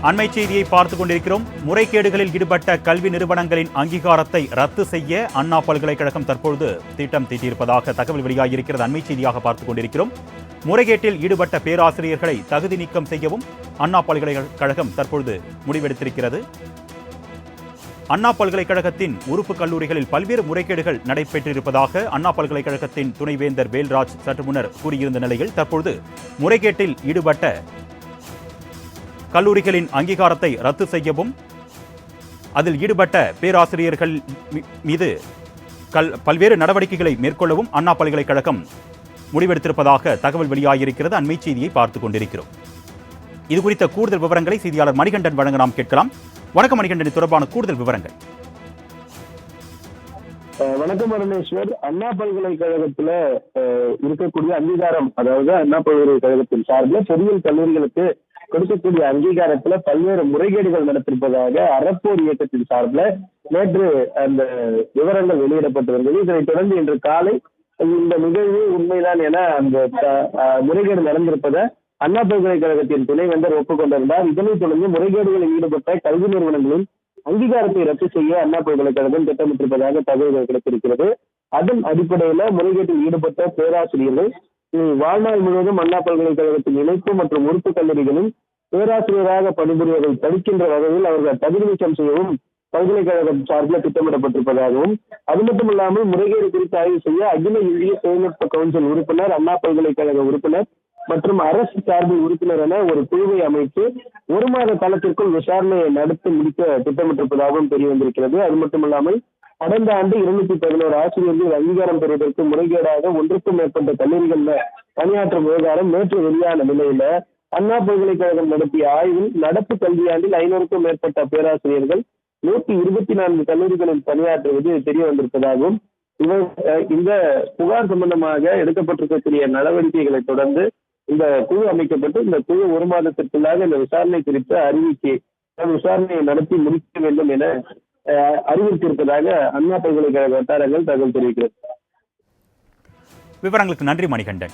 அண்மை செய்தியை பார்த்துக் கொண்டிருக்கிறோம். முறைகேடுகளில் ஈடுபட்ட கல்வி நிறுவனங்களின் அங்கீகாரத்தை ரத்து செய்ய அண்ணா பல்கலைக்கழகம் தற்பொழுது திட்டம் தீட்டியிருப்பதாக தகவல் வெளியாகியிருக்கிறது. அண்மை செய்தியாக பார்த்துக் கொண்டிருக்கிறோம். முறைகேட்டில் ஈடுபட்ட பேராசிரியர்களை தகுதி நீக்கம் செய்யவும் அண்ணா பல்கலைக்கழகம் தற்பொழுது முடிவெடுத்திருக்கிறது. அண்ணா பல்கலைக்கழகத்தின் உறுப்பு கல்லூரிகளில் பல்வேறு முறைகேடுகள் நடைபெற்றிருப்பதாக அண்ணா பல்கலைக்கழகத்தின் துணைவேந்தர் வேல்ராஜ் சற்று முன்னர் கூறியிருந்த நிலையில் தற்பொழுது முறைகேட்டில் ஈடுபட்ட கல்லூரிகளின் அங்கீகாரத்தை ரத்து செய்யவும் அதில் ஈடுபட்ட பேராசிரியர்கள் மீது பல்வேறு நடவடிக்கைகளை மேற்கொள்ளவும் அண்ணா பல்கலைக்கழகம் முடிவெடுத்திருப்பதாக தகவல் வெளியாகியிருக்கிறது. அண்மை செய்தியை பார்த்துக் கொண்டிருக்கிறோம். இது குறித்த கூடுதல் விவரங்களை செய்தியாளர் மணிகண்டன் வழங்க நாம் கேட்கலாம். வணக்கம் மணிகண்டன், தொடர்பான கூடுதல் விவரங்கள். வணக்கம் பரமேஸ்வர். அண்ணா பல்கலைக்கழகத்துல இருக்கக்கூடிய அங்கீகாரம், அதாவது அண்ணா பல்கலைக்கழகத்தின் சார்பில் பொறியியல் கல்லூரிகளுக்கு கொடுக்கக்கூடிய அங்கீகாரத்துல பல்வேறு முறைகேடுகள் நடத்திருப்பதாக அறப்போர் இயக்கத்தின் சார்பில் நேற்று அந்த விவரங்கள் வெளியிடப்பட்டு வந்தது. இதனைத் தொடர்ந்து இன்று காலை இந்த நிகழ்வு உண்மைதான் என அந்த முறைகேடு நடந்திருப்பதை அண்ணா பல்கலைக்கழகத்தின் துணைவேந்தர் ஒப்புக்கொண்டிருந்தார். இதனைத் தொடர்ந்து முறைகேடுகளில் ஈடுபட்ட கல்வி நிறுவனங்களின் அங்கீகாரத்தை ரத்து செய்ய அண்ணா பல்கலைக்கழகம் திட்டமிட்டிருப்பதாக தகவல்கள் கிடைத்திருக்கிறது. அதன் அடிப்படையில முறைகேட்டில் ஈடுபட்ட பேராசிரியர்கள் வாழ்நாள் முழுவதும் அண்ணா பல்கலைக்கழகத்தின் இணைப்பு மற்றும் உறுப்பு கல்லூரிகளில் பேராசிரியராக பணிபுரிவதை தடுக்கின்ற வகையில் அவர்கள் தகுதி நீக்கம் செய்யவும் பல்கலைக்கழகம் சார்பில் திட்டமிடப்பட்டிருப்பதாகவும், அது மட்டும் இல்லாமல் முறைகேடு குறித்து ஆய்வு செய்ய அகில இந்திய தொழில்நுட்ப கவுன்சில் உறுப்பினர், அண்ணா பல்கலைக்கழக உறுப்பினர் மற்றும் அரசு சார்பில் உறுப்பினர் என ஒரு குழுவை அமைத்து 1 மாத காலத்திற்குள் விசாரணையை நடத்தி முடிக்க திட்டமிட்டிருப்பதாகவும் தெரிய வந்திருக்கிறது. அது மட்டுமில்லாமல் கடந்த ஆண்டு 211 ஆசிரியர்கள் அங்கீகாரம் பெறுவதற்கு முறைகேடாக 1க்கும் மேற்பட்ட கல்லூரிகளில் பணியாற்றும் விவகாரம் நேற்று வெளியான நிலையில அண்ணா பல்கலைக்கழகம் நடத்திய ஆய்வில் நடப்பு கல்வியாண்டில் 500க்கும் மேற்பட்ட பேராசிரியர்கள் 124 கல்லூரிகளில் பணியாற்றுவது தெரிய வந்திருப்பதாகவும், இந்த புகார் சம்பந்தமாக எடுக்கப்பட்டிருக்கக்கூடிய நடவடிக்கைகளை தொடர்ந்து இந்த குழு அமைக்கப்பட்டு இந்த குழு 1 மாதத்திற்குள்ளாக இந்த விசாரணை குறித்த அறிவிக்கை விசாரணையை நடத்தி முடிக்க வேண்டும் என அறிவித்திருப்பதாக அண்ணா பல்கலைக்கழக வட்டாரங்கள் தகவல் தெரிவிக்கிறது. விவரங்களுக்கு நன்றி மணிகண்டன்.